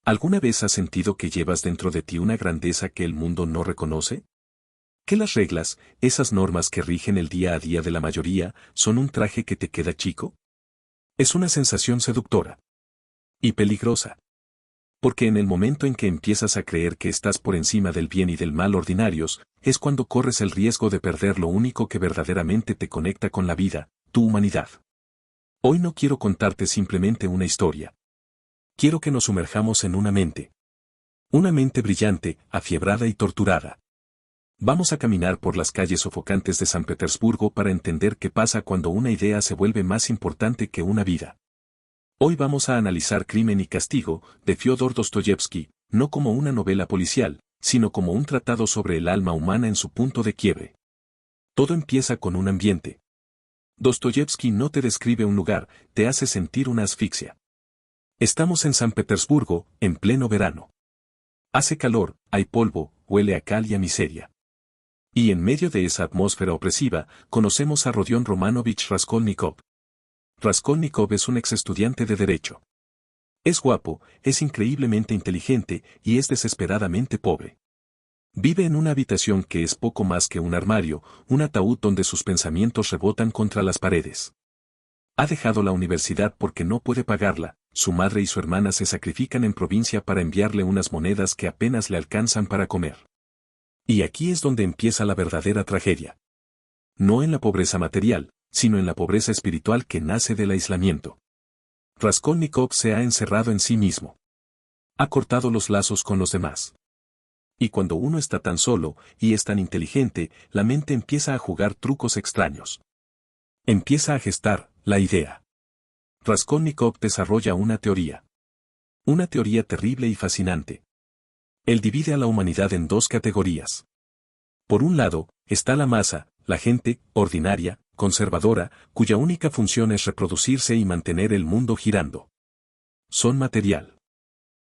¿Alguna vez has sentido que llevas dentro de ti una grandeza que el mundo no reconoce? ¿Que las reglas, esas normas que rigen el día a día de la mayoría, son un traje que te queda chico? Es una sensación seductora. Y peligrosa. Porque en el momento en que empiezas a creer que estás por encima del bien y del mal ordinarios, es cuando corres el riesgo de perder lo único que verdaderamente te conecta con la vida, tu humanidad. Hoy no quiero contarte simplemente una historia. Quiero que nos sumerjamos en una mente. Una mente brillante, afiebrada y torturada. Vamos a caminar por las calles sofocantes de San Petersburgo para entender qué pasa cuando una idea se vuelve más importante que una vida. Hoy vamos a analizar Crimen y Castigo, de Fyodor Dostoyevsky, no como una novela policial, sino como un tratado sobre el alma humana en su punto de quiebre. Todo empieza con un ambiente. Dostoyevsky no te describe un lugar, te hace sentir una asfixia. Estamos en San Petersburgo, en pleno verano. Hace calor, hay polvo, huele a cal y a miseria. Y en medio de esa atmósfera opresiva, conocemos a Rodion Romanovich Raskolnikov. Raskolnikov es un ex estudiante de Derecho. Es guapo, es increíblemente inteligente y es desesperadamente pobre. Vive en una habitación que es poco más que un armario, un ataúd donde sus pensamientos rebotan contra las paredes. Ha dejado la universidad porque no puede pagarla, su madre y su hermana se sacrifican en provincia para enviarle unas monedas que apenas le alcanzan para comer. Y aquí es donde empieza la verdadera tragedia. No en la pobreza material, sino en la pobreza espiritual que nace del aislamiento. Raskolnikov se ha encerrado en sí mismo. Ha cortado los lazos con los demás. Y cuando uno está tan solo, y es tan inteligente, la mente empieza a jugar trucos extraños. Empieza a gestar la idea. Raskolnikov desarrolla una teoría. Una teoría terrible y fascinante. Él divide a la humanidad en dos categorías. Por un lado, está la masa, la gente, ordinaria, conservadora, cuya única función es reproducirse y mantener el mundo girando. Son material.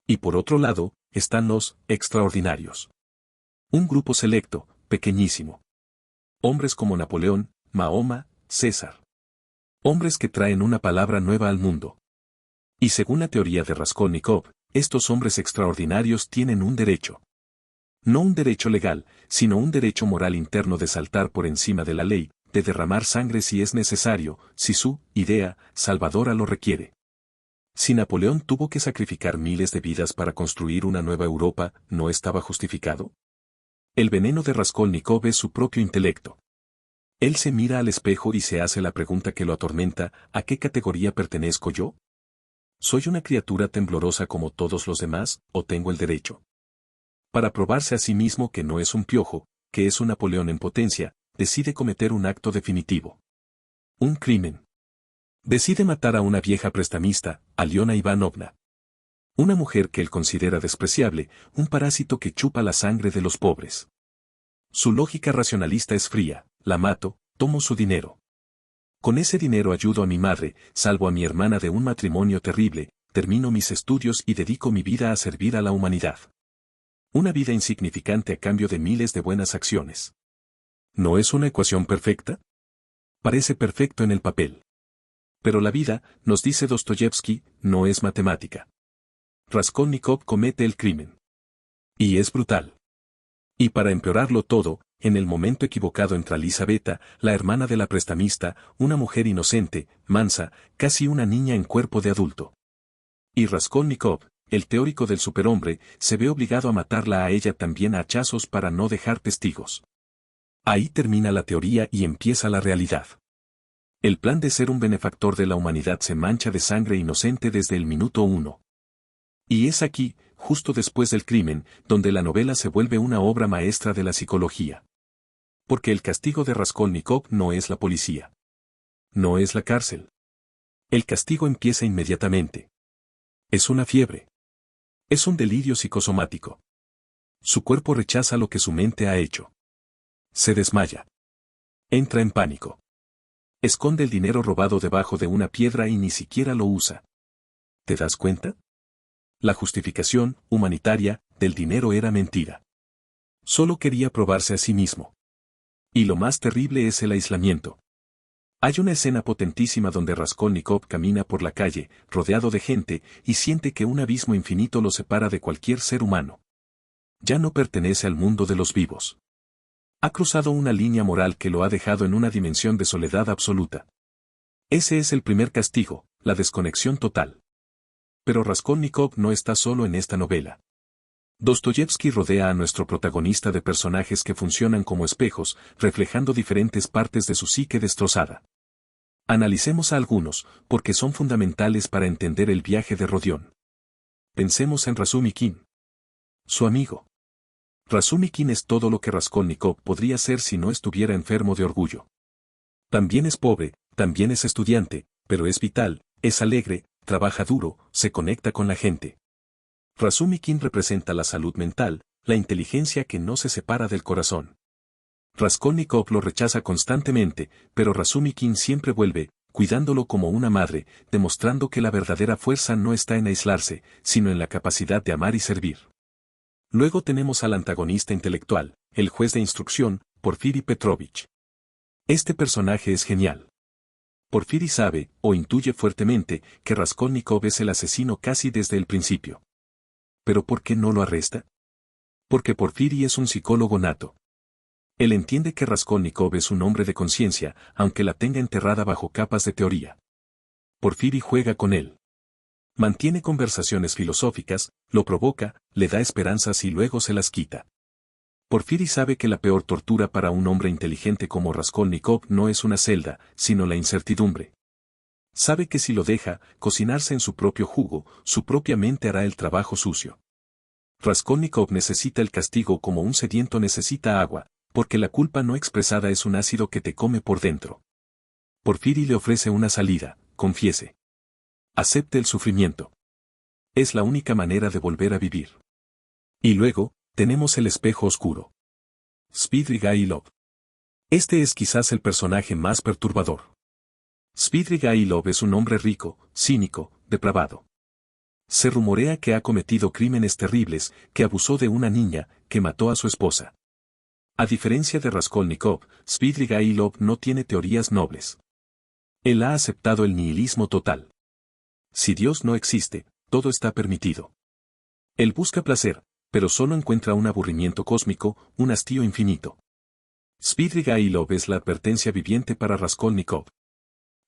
Y por otro lado, están los extraordinarios. Un grupo selecto, pequeñísimo. Hombres como Napoleón, Mahoma, César. Hombres que traen una palabra nueva al mundo. Y según la teoría de Raskolnikov, estos hombres extraordinarios tienen un derecho. No un derecho legal, sino un derecho moral interno de saltar por encima de la ley, de derramar sangre si es necesario, si su idea salvadora lo requiere. Si Napoleón tuvo que sacrificar miles de vidas para construir una nueva Europa, ¿no estaba justificado? El veneno de Raskolnikov es su propio intelecto. Él se mira al espejo y se hace la pregunta que lo atormenta: ¿a qué categoría pertenezco yo? ¿Soy una criatura temblorosa como todos los demás, o tengo el derecho? Para probarse a sí mismo que no es un piojo, que es un Napoleón en potencia, decide cometer un acto definitivo. Un crimen. Decide matar a una vieja prestamista, Aliona Ivanovna. Una mujer que él considera despreciable, un parásito que chupa la sangre de los pobres. Su lógica racionalista es fría: la mato, tomo su dinero. Con ese dinero ayudo a mi madre, salvo a mi hermana de un matrimonio terrible, termino mis estudios y dedico mi vida a servir a la humanidad. Una vida insignificante a cambio de miles de buenas acciones. ¿No es una ecuación perfecta? Parece perfecto en el papel. Pero la vida, nos dice Dostoyevsky, no es matemática. Raskolnikov comete el crimen. Y es brutal. Y para empeorarlo todo, en el momento equivocado entra Lisabeta, la hermana de la prestamista, una mujer inocente, mansa, casi una niña en cuerpo de adulto. Y Raskolnikov, el teórico del superhombre, se ve obligado a matarla a ella también a hachazos para no dejar testigos. Ahí termina la teoría y empieza la realidad. El plan de ser un benefactor de la humanidad se mancha de sangre inocente desde el minuto 1. Y es aquí, justo después del crimen, donde la novela se vuelve una obra maestra de la psicología. Porque el castigo de Raskolnikov no es la policía. No es la cárcel. El castigo empieza inmediatamente. Es una fiebre. Es un delirio psicosomático. Su cuerpo rechaza lo que su mente ha hecho. Se desmaya. Entra en pánico. Esconde el dinero robado debajo de una piedra y ni siquiera lo usa. ¿Te das cuenta? La justificación humanitaria del dinero era mentira. Solo quería probarse a sí mismo. Y lo más terrible es el aislamiento. Hay una escena potentísima donde Raskolnikov camina por la calle, rodeado de gente, y siente que un abismo infinito lo separa de cualquier ser humano. Ya no pertenece al mundo de los vivos. Ha cruzado una línea moral que lo ha dejado en una dimensión de soledad absoluta. Ese es el primer castigo, la desconexión total. Pero Raskolnikov no está solo en esta novela. Dostoyevsky rodea a nuestro protagonista de personajes que funcionan como espejos, reflejando diferentes partes de su psique destrozada. Analicemos a algunos, porque son fundamentales para entender el viaje de Rodion. Pensemos en Razumikin. Su amigo. Razumikin es todo lo que Raskolnikov podría ser si no estuviera enfermo de orgullo. También es pobre, también es estudiante, pero es vital, es alegre, trabaja duro, se conecta con la gente. Razumikin representa la salud mental, la inteligencia que no se separa del corazón. Raskolnikov lo rechaza constantemente, pero Razumikin siempre vuelve, cuidándolo como una madre, demostrando que la verdadera fuerza no está en aislarse, sino en la capacidad de amar y servir. Luego tenemos al antagonista intelectual, el juez de instrucción, Porfiri Petrovich. Este personaje es genial. Porfiri sabe, o intuye fuertemente, que Raskolnikov es el asesino casi desde el principio. ¿Pero por qué no lo arresta? Porque Porfiri es un psicólogo nato. Él entiende que Raskolnikov es un hombre de conciencia, aunque la tenga enterrada bajo capas de teoría. Porfiri juega con él. Mantiene conversaciones filosóficas, lo provoca, le da esperanzas y luego se las quita. Porfiri sabe que la peor tortura para un hombre inteligente como Raskolnikov no es una celda, sino la incertidumbre. Sabe que si lo deja cocinarse en su propio jugo, su propia mente hará el trabajo sucio. Raskolnikov necesita el castigo como un sediento necesita agua, porque la culpa no expresada es un ácido que te come por dentro. Porfiri le ofrece una salida, confiese. Acepte el sufrimiento. Es la única manera de volver a vivir. Y luego, tenemos el espejo oscuro. Svidrigailov. Este es quizás el personaje más perturbador. Svidrigailov es un hombre rico, cínico, depravado. Se rumorea que ha cometido crímenes terribles, que abusó de una niña, que mató a su esposa. A diferencia de Raskolnikov, Svidrigailov no tiene teorías nobles. Él ha aceptado el nihilismo total. Si Dios no existe, todo está permitido. Él busca placer, pero solo encuentra un aburrimiento cósmico, un hastío infinito. Svidrigailov es la advertencia viviente para Raskolnikov.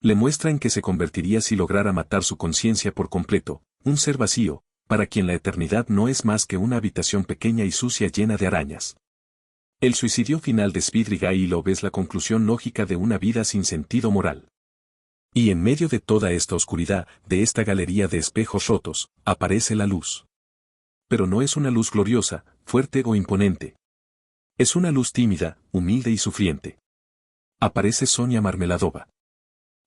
Le muestra en qué se convertiría si lograra matar su conciencia por completo, un ser vacío, para quien la eternidad no es más que una habitación pequeña y sucia llena de arañas. El suicidio final de Svidrigailov es la conclusión lógica de una vida sin sentido moral. Y en medio de toda esta oscuridad, de esta galería de espejos rotos, aparece la luz. Pero no es una luz gloriosa, fuerte o imponente. Es una luz tímida, humilde y sufriente. Aparece Sonia Marmeladova.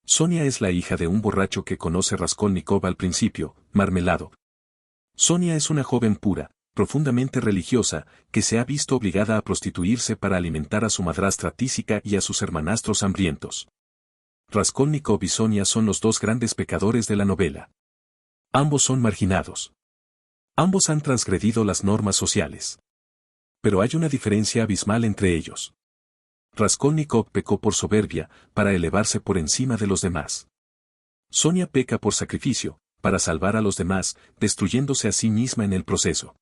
Sonia es la hija de un borracho que conoce Raskolnikov al principio, Marmeladov. Sonia es una joven pura, profundamente religiosa, que se ha visto obligada a prostituirse para alimentar a su madrastra tísica y a sus hermanastros hambrientos. Raskolnikov y Sonia son los dos grandes pecadores de la novela. Ambos son marginados. Ambos han transgredido las normas sociales. Pero hay una diferencia abismal entre ellos. Raskolnikov pecó por soberbia, para elevarse por encima de los demás. Sonia peca por sacrificio, para salvar a los demás, destruyéndose a sí misma en el proceso.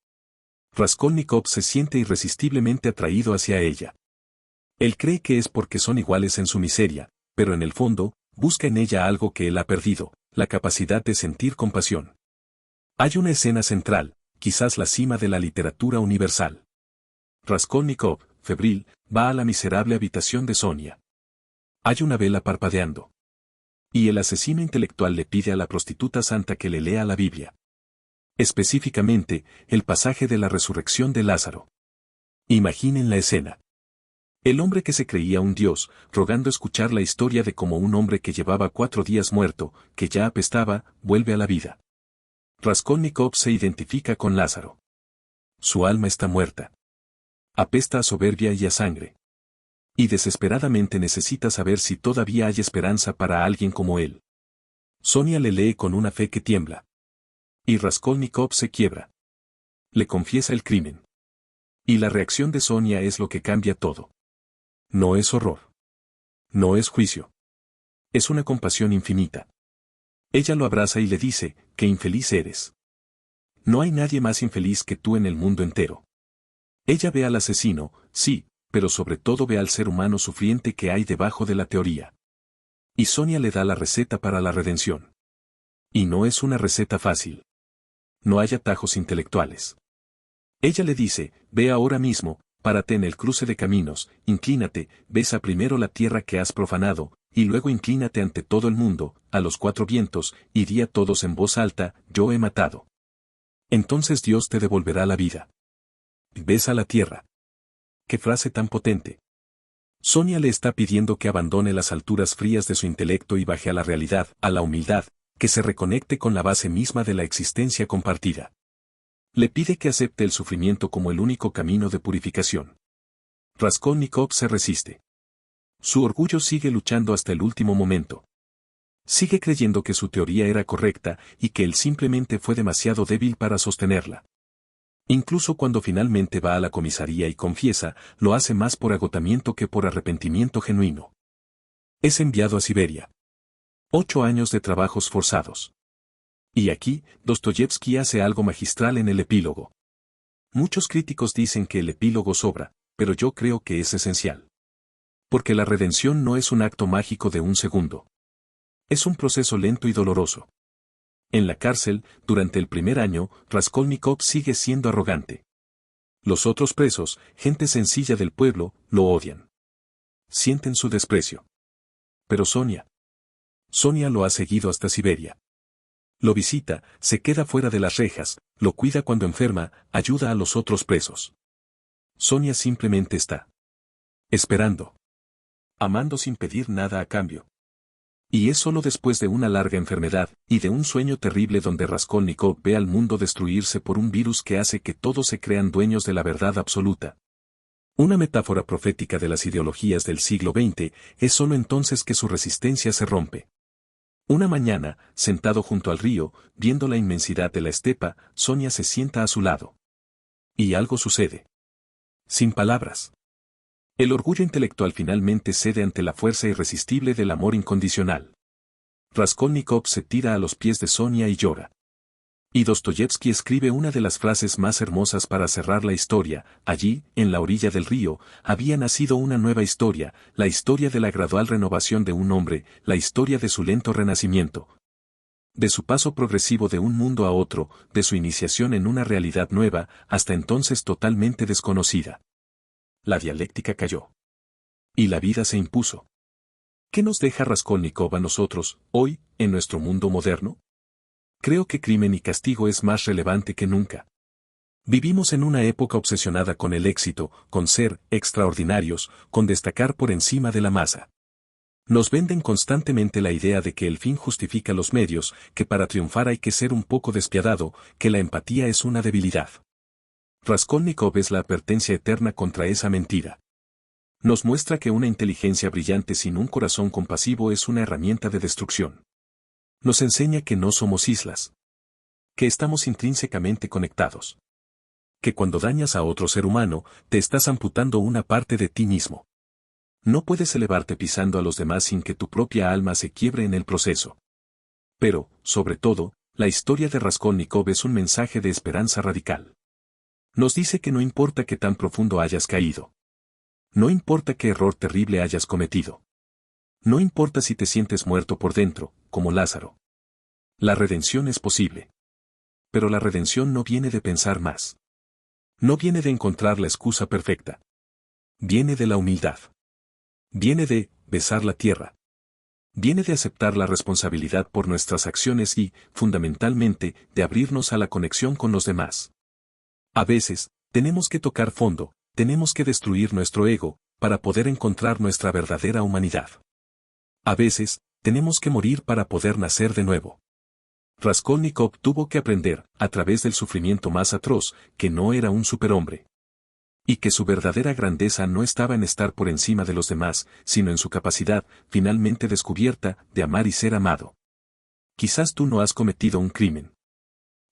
Raskolnikov se siente irresistiblemente atraído hacia ella. Él cree que es porque son iguales en su miseria, pero en el fondo, busca en ella algo que él ha perdido, la capacidad de sentir compasión. Hay una escena central, quizás la cima de la literatura universal. Raskolnikov, febril, va a la miserable habitación de Sonia. Hay una vela parpadeando. Y el asesino intelectual le pide a la prostituta santa que le lea la Biblia. Específicamente, el pasaje de la resurrección de Lázaro. Imaginen la escena. El hombre que se creía un dios, rogando escuchar la historia de cómo un hombre que llevaba 4 días muerto, que ya apestaba, vuelve a la vida. Raskolnikov se identifica con Lázaro. Su alma está muerta. Apesta a soberbia y a sangre. Y desesperadamente necesita saber si todavía hay esperanza para alguien como él. Sonia le lee con una fe que tiembla. Y Raskolnikov se quiebra. Le confiesa el crimen. Y la reacción de Sonia es lo que cambia todo. No es horror. No es juicio. Es una compasión infinita. Ella lo abraza y le dice, qué infeliz eres. No hay nadie más infeliz que tú en el mundo entero. Ella ve al asesino, sí, pero sobre todo ve al ser humano sufriente que hay debajo de la teoría. Y Sonia le da la receta para la redención. Y no es una receta fácil. No hay atajos intelectuales. Ella le dice, ve ahora mismo, párate en el cruce de caminos, inclínate, besa primero la tierra que has profanado, y luego inclínate ante todo el mundo, a los cuatro vientos, y di a todos en voz alta, yo he matado. Entonces Dios te devolverá la vida. Besa la tierra. ¡Qué frase tan potente! Sonia le está pidiendo que abandone las alturas frías de su intelecto y baje a la realidad, a la humildad, que se reconecte con la base misma de la existencia compartida. Le pide que acepte el sufrimiento como el único camino de purificación. Raskolnikov se resiste. Su orgullo sigue luchando hasta el último momento. Sigue creyendo que su teoría era correcta y que él simplemente fue demasiado débil para sostenerla. Incluso cuando finalmente va a la comisaría y confiesa, lo hace más por agotamiento que por arrepentimiento genuino. Es enviado a Siberia. 8 años de trabajos forzados. Y aquí, Dostoyevski hace algo magistral en el epílogo. Muchos críticos dicen que el epílogo sobra, pero yo creo que es esencial. Porque la redención no es un acto mágico de un segundo. Es un proceso lento y doloroso. En la cárcel, durante el primer año, Raskolnikov sigue siendo arrogante. Los otros presos, gente sencilla del pueblo, lo odian. Sienten su desprecio. Pero Sonia lo ha seguido hasta Siberia. Lo visita, se queda fuera de las rejas, lo cuida cuando enferma, ayuda a los otros presos. Sonia simplemente está esperando. Amando sin pedir nada a cambio. Y es solo después de una larga enfermedad, y de un sueño terrible donde Raskolnikov ve al mundo destruirse por un virus que hace que todos se crean dueños de la verdad absoluta. Una metáfora profética de las ideologías del siglo XX, es solo entonces que su resistencia se rompe. Una mañana, sentado junto al río, viendo la inmensidad de la estepa, Sonia se sienta a su lado. Y algo sucede. Sin palabras. El orgullo intelectual finalmente cede ante la fuerza irresistible del amor incondicional. Raskolnikov se tira a los pies de Sonia y llora. Y Dostoyevski escribe una de las frases más hermosas para cerrar la historia. Allí, en la orilla del río, había nacido una nueva historia, la historia de la gradual renovación de un hombre, la historia de su lento renacimiento. De su paso progresivo de un mundo a otro, de su iniciación en una realidad nueva, hasta entonces totalmente desconocida. La dialéctica cayó. Y la vida se impuso. ¿Qué nos deja Raskolnikov a nosotros, hoy, en nuestro mundo moderno? Creo que Crimen y Castigo es más relevante que nunca. Vivimos en una época obsesionada con el éxito, con ser extraordinarios, con destacar por encima de la masa. Nos venden constantemente la idea de que el fin justifica los medios, que para triunfar hay que ser un poco despiadado, que la empatía es una debilidad. Raskolnikov es la advertencia eterna contra esa mentira. Nos muestra que una inteligencia brillante sin un corazón compasivo es una herramienta de destrucción. Nos enseña que no somos islas. Que estamos intrínsecamente conectados. Que cuando dañas a otro ser humano, te estás amputando una parte de ti mismo. No puedes elevarte pisando a los demás sin que tu propia alma se quiebre en el proceso. Pero, sobre todo, la historia de Raskolnikov es un mensaje de esperanza radical. Nos dice que no importa qué tan profundo hayas caído. No importa qué error terrible hayas cometido. No importa si te sientes muerto por dentro, como Lázaro. La redención es posible. Pero la redención no viene de pensar más. No viene de encontrar la excusa perfecta. Viene de la humildad. Viene de besar la tierra. Viene de aceptar la responsabilidad por nuestras acciones y, fundamentalmente, de abrirnos a la conexión con los demás. A veces, tenemos que tocar fondo, tenemos que destruir nuestro ego, para poder encontrar nuestra verdadera humanidad. A veces, tenemos que morir para poder nacer de nuevo. Raskolnikov tuvo que aprender, a través del sufrimiento más atroz, que no era un superhombre. Y que su verdadera grandeza no estaba en estar por encima de los demás, sino en su capacidad, finalmente descubierta, de amar y ser amado. Quizás tú no has cometido un crimen.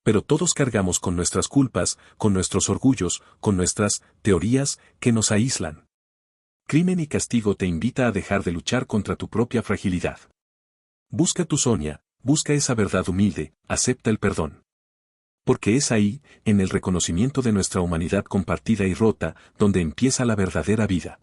Pero todos cargamos con nuestras culpas, con nuestros orgullos, con nuestras teorías, que nos aíslan. Crimen y Castigo te invita a dejar de luchar contra tu propia fragilidad. Busca tu Sonia, busca esa verdad humilde, acepta el perdón. Porque es ahí, en el reconocimiento de nuestra humanidad compartida y rota, donde empieza la verdadera vida.